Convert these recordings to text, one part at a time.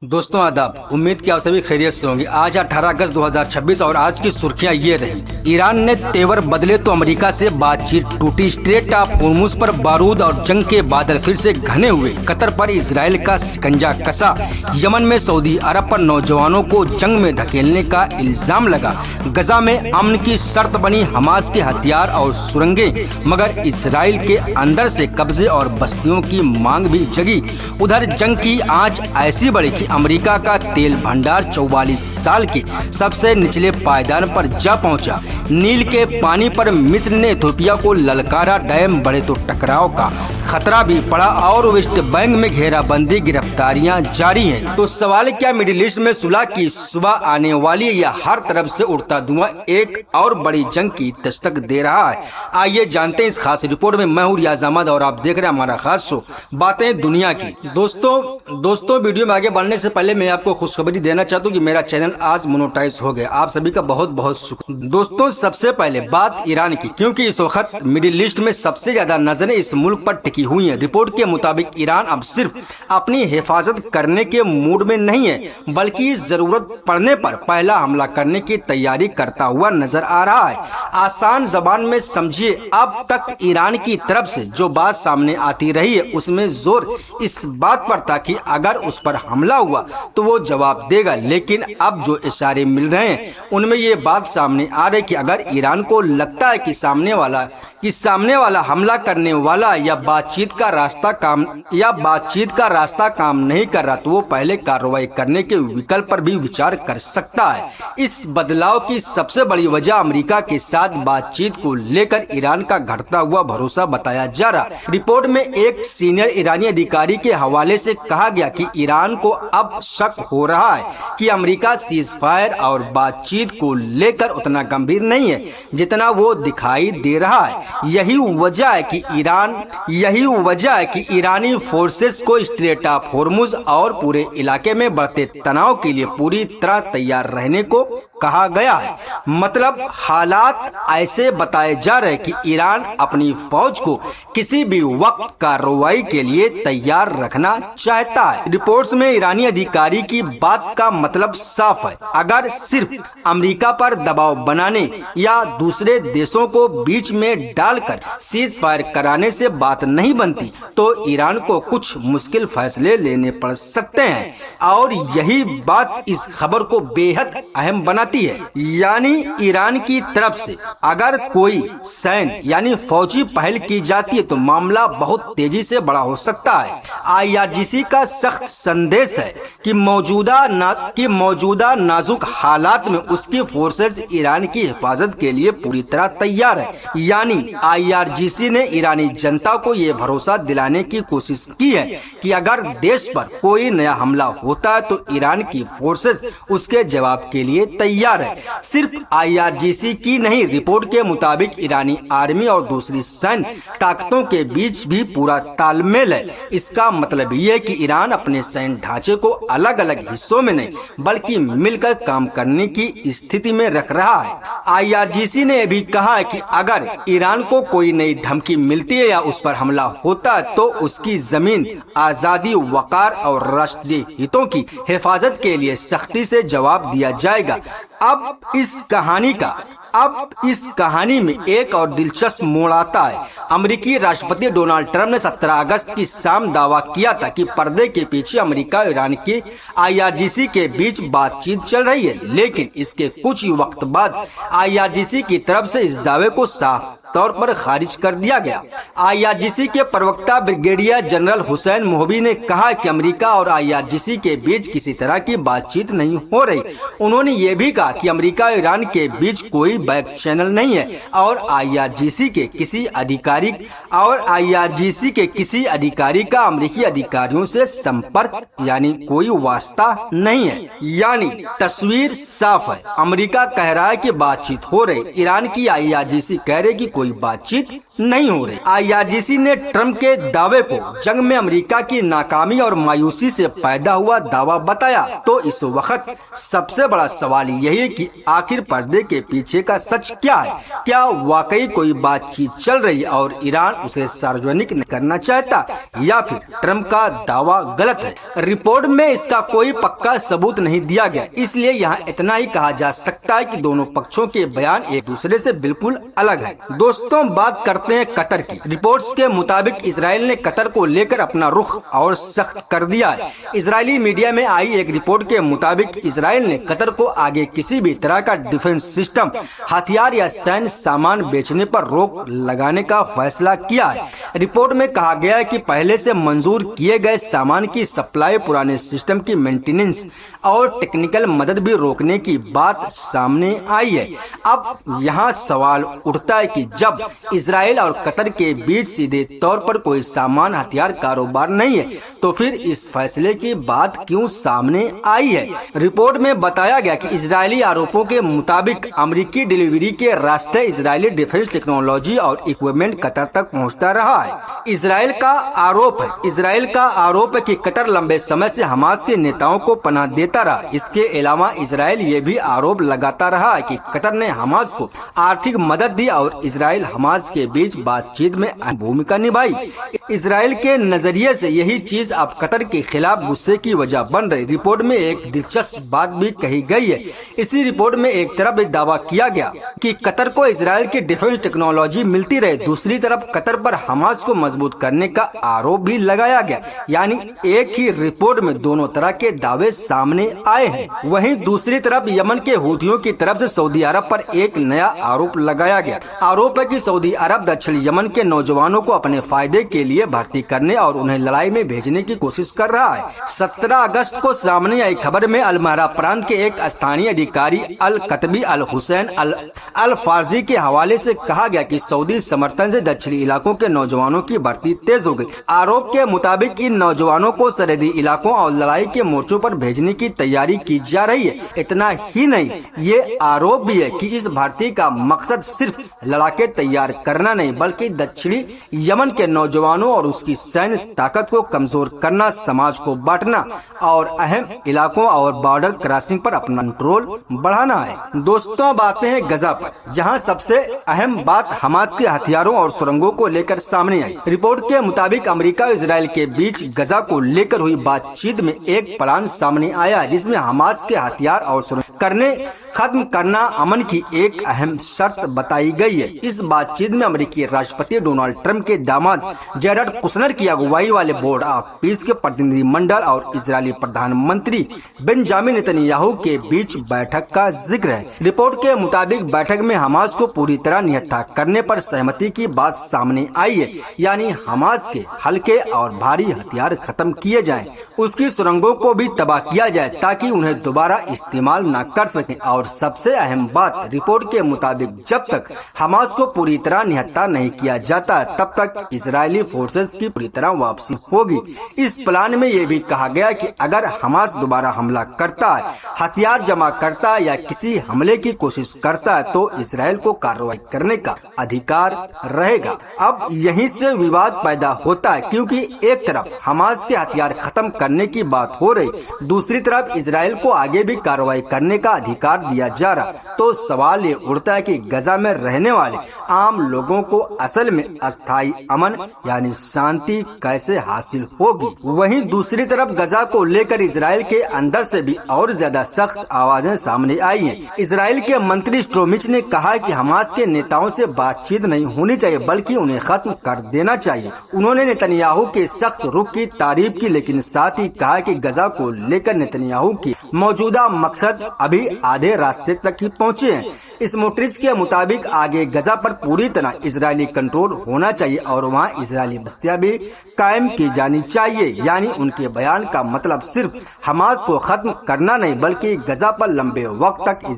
दोस्तों आदाब, उम्मीद कि आप सभी खैरियत से होंगे। आज 18 अगस्त 2026 और आज की सुर्खियां ये रही। ईरान ने तेवर बदले तो अमेरिका से बातचीत टूटी। स्ट्रेट ऑफ होर्मुज पर बारूद और जंग के बादल फिर से घने हुए। कतर पर इजराइल का शिकंजा कसा। यमन में सऊदी अरब पर नौजवानों को जंग में धकेलने का इल्जाम लगा। गजा में अमन की शर्त बनी हमास के हथियार और सुरंगें, मगर इसराइल के अंदर से कब्जे और बस्तियों की मांग भी जगी। उधर जंग की आंच ऐसी बढ़ी कि अमेरिका का तेल भंडार 44 साल के सबसे निचले पायदान पर जा पहुंचा। नील के पानी पर मिस्र ने इथियोपिया को ललकारा। डैम बढ़े तो टकराव का खतरा भी पड़ा और वेस्ट बैंक में घेराबंदी, गिरफ्तारियां जारी हैं। तो सवाल क्या मिडिल ईस्ट में सुलह की सुबह आने वाली है या हर तरफ से उड़ता धुआं एक और बड़ी जंग की दस्तक दे रहा है? आइए जानते हैं इस खास रिपोर्ट में। मैं हूं रियाज अहमद और आप देख रहे हैं हमारा खास शो बातें दुनिया की। दोस्तों वीडियो में आगे बढ़ने से पहले मैं आपको खुशखबरी देना चाहता हूं कि मेरा चैनल आज मोनेटाइज हो गया। आप सभी का बहुत बहुत शुक्रिया। दोस्तों सबसे पहले बात ईरान की, क्योंकि इस वक्त मिडिल ईस्ट में सबसे ज्यादा नजरें इस मुल्क पर टिकी हुई है। रिपोर्ट के मुताबिक ईरान अब सिर्फ अपनी हिफाजत करने के मूड में नहीं है, बल्कि जरूरत पड़ने पर पहला हमला करने की तैयारी करता हुआ नजर आ रहा है। आसान जबान में समझिए, अब तक ईरान की तरफ से जो बात सामने आती रही है उसमें जोर इस बात पर था कि अगर उस पर हमला हुआ तो वो जवाब देगा, लेकिन अब जो इशारे मिल रहे हैं उनमें ये बात सामने आ रही कि अगर ईरान को लगता है कि सामने वाला हमला करने वाला या बातचीत का रास्ता काम नहीं कर रहा तो वो पहले कार्रवाई करने के विकल्प पर भी विचार कर सकता है। इस बदलाव की सबसे बड़ी वजह अमेरिका के साथ बातचीत को लेकर ईरान का घटता हुआ भरोसा बताया जा रहा। रिपोर्ट में एक सीनियर ईरानी अधिकारी के हवाले से कहा गया कि ईरान को अब शक हो रहा है कि अमेरिका सीज फायर और बातचीत को लेकर उतना गंभीर नहीं है जितना वो दिखाई दे रहा है। यही वजह है कि ईरानी फोर्सेस को स्ट्रेट ऑफ होर्मुज और पूरे इलाके में बढ़ते तनाव के लिए पूरी तरह तैयार रहने को कहा गया है। मतलब हालात ऐसे बताए जा रहे कि ईरान अपनी फौज को किसी भी वक्त कार्रवाई के लिए तैयार रखना चाहता है। रिपोर्ट्स में ईरानी अधिकारी की बात का मतलब साफ है, अगर सिर्फ अमेरिका पर दबाव बनाने या दूसरे देशों को बीच में डालकर सीज फायर कराने से बात नहीं बनती तो ईरान को कुछ मुश्किल फैसले लेने पड़ सकते हैं। और यही बात इस खबर को बेहद अहम बनाती है। यानी ईरान की तरफ से अगर कोई सैन्य यानी फौजी पहल की जाती है तो मामला बहुत तेजी से बड़ा हो सकता है। IRGC का सख्त संदेश है कि मौजूदा नाजुक हालात में उसकी फोर्सेज ईरान की हिफाजत के लिए पूरी तरह तैयार है। यानी IRGC ने ईरानी जनता को ये भरोसा दिलाने की कोशिश की है कि अगर देश पर कोई नया हमला होता है तो ईरान की फोर्सेज उसके जवाब के लिए तैयार है। सिर्फ IRGC की नहीं, रिपोर्ट के मुताबिक ईरानी आर्मी और दूसरी सैन्य ताकतों के बीच भी पूरा तालमेल है। इसका मतलब ये है कि ईरान अपने सैन्य ढांचे को अलग अलग हिस्सों में नहीं बल्कि मिलकर काम करने की स्थिति में रख रहा है। IRGC ने भी कहा है कि अगर ईरान को कोई नई धमकी मिलती है या उस पर हमला होता है तो उसकी जमीन, आजादी, वकार और राष्ट्रीय हितों की हिफाजत के लिए सख्ती से जवाब दिया जाएगा। अब इस कहानी में एक और दिलचस्प मोड़ आता है। अमेरिकी राष्ट्रपति डोनाल्ड ट्रंप ने 17 अगस्त की शाम दावा किया था कि पर्दे के पीछे अमेरिका और ईरान की IRGC के बीच बातचीत चल रही है, लेकिन इसके कुछ ही वक्त बाद IRGC की तरफ से इस दावे को साफ तौर पर खारिज कर दिया गया। IRGC के प्रवक्ता ब्रिगेडियर जनरल हुसैन मोहबी ने कहा कि अमेरिका और IRGC के बीच किसी तरह की बातचीत नहीं हो रही। उन्होंने ये भी कहा कि अमेरिका और ईरान के बीच कोई बैक चैनल नहीं है और IRGC के किसी अधिकारी का अमेरिकी अधिकारियों से संपर्क यानी कोई वास्ता नहीं है। यानी तस्वीर साफ है, अमेरिका कह रहा है कि बातचीत हो रही, ईरान की IRGC कह रही कि कोई बातचीत नहीं हो रही। IRGC ने ट्रंप के दावे को जंग में अमेरिका की नाकामी और मायूसी से पैदा हुआ दावा बताया। तो इस वक्त सबसे बड़ा सवाल यही है कि आखिर पर्दे के पीछे का सच क्या है? क्या वाकई कोई बातचीत चल रही है और ईरान उसे सार्वजनिक नहीं करना चाहता, या फिर ट्रंप का दावा गलत है? रिपोर्ट में इसका कोई पक्का सबूत नहीं दिया गया, इसलिए यहाँ इतना ही कहा जा सकता है कि दोनों पक्षों के बयान एक दूसरे से बिल्कुल अलग है। दोस्तों, बात करते हैं कतर की। रिपोर्ट्स के मुताबिक इसराइल ने कतर को लेकर अपना रुख और सख्त कर दिया है। इजरायली मीडिया में आई एक रिपोर्ट के मुताबिक इसराइल ने कतर को आगे किसी भी तरह का डिफेंस सिस्टम, हथियार या सैन्य सामान बेचने पर रोक लगाने का फैसला किया है। रिपोर्ट में कहा गया है कि पहले से मंजूर किए गए सामान की सप्लाई, पुराने सिस्टम की मेंटेनेंस और टेक्निकल मदद भी रोकने की बात सामने आई है। अब यहाँ सवाल उठता है कि जब इसराइल और कतर के बीच सीधे तौर पर कोई सामान हथियार कारोबार नहीं है, तो फिर इस फैसले की बात क्यों सामने आई है? रिपोर्ट में बताया गया कि इजरायली आरोपों के मुताबिक अमेरिकी डिलीवरी के रास्ते इजरायली डिफेंस टेक्नोलॉजी और इक्विपमेंट कतर तक पहुंचता रहा है। इसराइल का आरोप है कि कतर लंबे समय से हमास के नेताओं को पनाह देता रहा। इसके अलावा इसराइल ये भी आरोप लगाता रहा है कि कतर ने हमास को आर्थिक मदद दी और इसराइल हमास के बीच बातचीत में अहम भूमिका निभाई। इसराइल के नजरिए से यही चीज अब कतर के खिलाफ गुस्से की वजह बन रही। रिपोर्ट में एक दिलचस्प बात भी कही गई है। इसी रिपोर्ट में एक तरफ एक दावा किया गया कि कतर को इसराइल की डिफेंस टेक्नोलॉजी मिलती रहे, दूसरी तरफ कतर पर हमास को मजबूत करने का आरोप भी लगाया गया। यानी एक ही रिपोर्ट में दोनों तरह के दावे सामने आए हैं। वहीं दूसरी तरफ यमन के हूथियों की तरफ से सऊदी अरब पर एक नया आरोप लगाया गया। आरोप है कि सऊदी अरब दक्षिण यमन के नौजवानों को अपने फायदे के लिए भर्ती करने और उन्हें लड़ाई में भेजने की कोशिश कर रहा है। 17 अगस्त को सामने आई खबर में अल-महरा प्रांत के एक स्थानीय अधिकारी अल-कतबी अल-हुसैन अल-फारजी के हवाले से कहा गया कि सऊदी समर्थन से दक्षिणी इलाकों के नौजवानों की भर्ती तेज हो गई। आरोप के मुताबिक इन नौजवानों को सरहदी इलाकों और लड़ाई के मोर्चों पर भेजने की तैयारी की जा रही है। इतना ही नहीं, ये आरोप भी है कि इस भर्ती का मकसद सिर्फ लड़ाके तैयार करना नहीं, बल्कि दक्षिणी यमन के नौजवानों और उसकी सैन्य ताकत को कमजोर करना, समाज को बांटना और अहम इलाकों और बॉर्डर क्रॉसिंग पर अपना कंट्रोल बढ़ाना है। दोस्तों, बातें हैं गजा पर, जहां सबसे अहम बात हमास के हथियारों और सुरंगों को लेकर सामने आई। रिपोर्ट के मुताबिक अमेरिका और इजराइल के बीच गजा को लेकर हुई बातचीत में एक प्लान सामने आया, जिसमें हमास के हथियार और सुरंग खत्म करना अमन की एक अहम शर्त बताई गई है। इस बातचीत में अमेरिकी राष्ट्रपति डोनाल्ड ट्रंप के दामाद जेरेड कुशनर की अगुवाई वाले बोर्ड ऑफ पीस के प्रतिनिधि मंडल और इजरायली प्रधानमंत्री बेंजामिन नेतन्याहू के बीच बैठक का जिक्र है। रिपोर्ट के मुताबिक बैठक में हमास को पूरी तरह निहत्था करने पर सहमति की बात सामने आई है। यानी हमास के हल्के और भारी हथियार खत्म किए जाएं, उसकी सुरंगों को भी तबाह किया जाए ताकि उन्हें दोबारा इस्तेमाल न कर सकें। और सबसे अहम बात, रिपोर्ट के मुताबिक जब तक हमास को पूरी तरह निहत्था नहीं किया जाता, तब तक इजरायली फोर्सेस की पूरी तरह वापसी होगी। इस प्लान में ये भी कहा गया कि अगर हमास दोबारा हमला करता है, हथियार जमा करता है या किसी हमले की कोशिश करता है, तो इसराइल को कार्रवाई करने का अधिकार रहेगा। अब यहीं से विवाद पैदा होता है, क्योंकि एक तरफ हमास के हथियार खत्म करने की बात हो रही, दूसरी तरफ इसराइल को आगे भी कार्रवाई करने का अधिकार दिया जा रहा। तो सवाल ये उठता है कि गजा में रहने वाले आम लोगों को असल में अस्थायी अमन यानी शांति कैसे हासिल होगी? वहीं दूसरी तरफ गजा को लेकर इसराइल के अंदर से भी और ज्यादा सख्त आवाजें सामने आई हैं। इसराइल के मंत्री स्ट्रोमिच ने कहा कि हमास के नेताओं से बातचीत नहीं होनी चाहिए, बल्कि उन्हें खत्म कर देना चाहिए। उन्होंने नेतन्याहू के सख्त रुख की तारीफ की, लेकिन साथ ही कहा कि गजा को लेकर नेतन्याहू की मौजूदा मकसद अभी आधे रास्ते तक ही पहुँचे हैं। स्मोट्रिच के मुताबिक आगे गजा पर पूरी तरह इजरायली कंट्रोल होना चाहिए और वहाँ इजरायली बस्तियां भी कायम की जानी चाहिए। यानी उनके बयान का मतलब सिर्फ हमास को खत्म करना नहीं, बल्कि गजा पर लंबे वक्त तक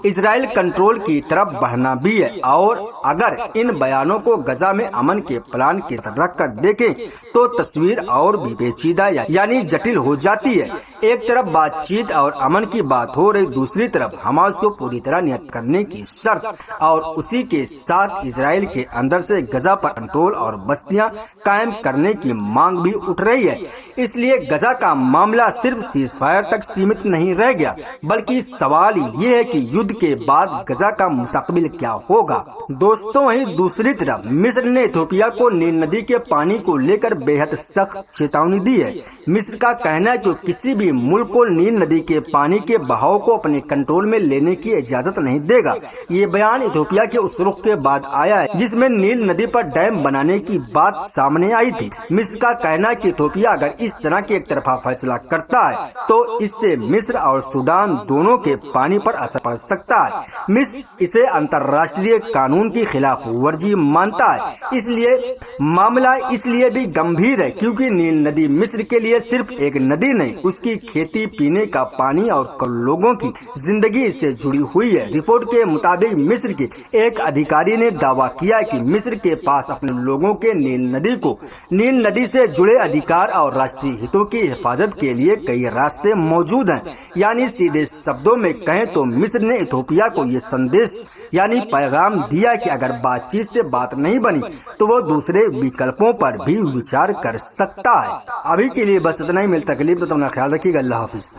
इजराइल कंट्रोल की तरफ बढ़ना भी है। और अगर इन बयानों को गजा में अमन के प्लान के साथ रख कर देखें, तो तस्वीर और भी पेचीदा यानी जटिल हो जाती है। एक तरफ बातचीत और अमन की बात हो रही, दूसरी तरफ हमास को पूरी तरह नियत करने की शर्त और उसी के साथ इजराइल के अंदर से गजा पर कंट्रोल और बस्तियां कायम करने की मांग भी उठ रही है। इसलिए गजा का मामला सिर्फ सीजफायर तक सीमित नहीं रह गया, बल्कि सवाल ये है कि युद्ध के बाद गजा का मुस्तकबिल क्या होगा। दोस्तों, वहीं दूसरी तरफ मिस्र ने इथियोपिया को नील नदी के पानी को लेकर बेहद सख्त चेतावनी दी है। मिस्र का कहना है कि किसी भी मुल्क को नील नदी के पानी के बहाव को अपने कंट्रोल में लेने की इजाजत नहीं देगा। ये बयान इथियोपिया के उस रुख के बाद आया है जिसमें नील नदी पर डैम बनाने की बात सामने आई थी। मिस्र का कहना है कि इथियोपिया अगर इस तरह के एक तरफा फैसला करता है तो इससे मिस्र और सूडान दोनों के पानी पर असर पड़ सकता है। मिस्र इसे अंतर्राष्ट्रीय कानून की खिलाफ वर्जी मानता है। इसलिए मामला इसलिए भी गंभीर है क्योंकि नील नदी मिस्र के लिए सिर्फ एक नदी नहीं, उसकी खेती, पीने का पानी और लोगों की जिंदगी इससे जुड़ी हुई है। रिपोर्ट के मुताबिक मिस्र के एक अधिकारी ने दावा किया कि मिस्र के पास अपने लोगों के नील नदी से जुड़े अधिकार और राष्ट्रीय हितों की हिफाजत के लिए कई रास्ते मौजूद हैं। यानी सीधे शब्दों में कहें तो मिस्र ने इथियोपिया को ये संदेश यानी पैगाम दिया कि अगर बातचीत से बात नहीं बनी तो वो दूसरे विकल्पों पर भी विचार कर सकता है। अभी के लिए बस इतना ही, मिलता तकलीफ तो अपना ख्याल रखिएगा। अल्लाह हाफिज।